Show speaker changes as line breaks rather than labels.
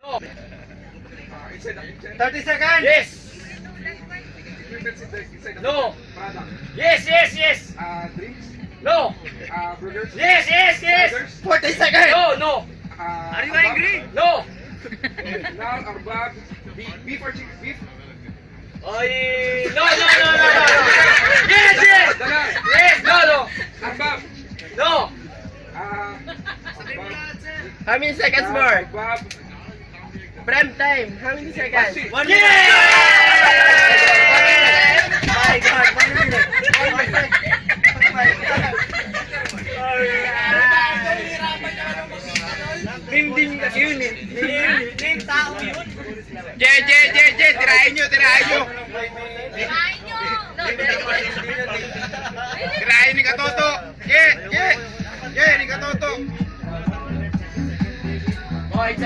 No.
30 seconds.
Yes. No. Yes, yes, yes.
Drinks,
No.
burgers,
Yes, yes, yes.
40 seconds.
No, no.
Are you angry?
No.
Now, our bag, beef or chicken, beef,
Oy. No, no, no, no, no. Yes, yes.
dalas,
Yes, no, no.
arbab,
No.
How many seconds more?
arbab,
Prime time. How many seconds?
Pasi.
1
Yeah!
My God, 1 minute. 1 minute. Oh my God. Ding-ding kasi yun eh. Ding tao yun.
Je, tirahin nyo.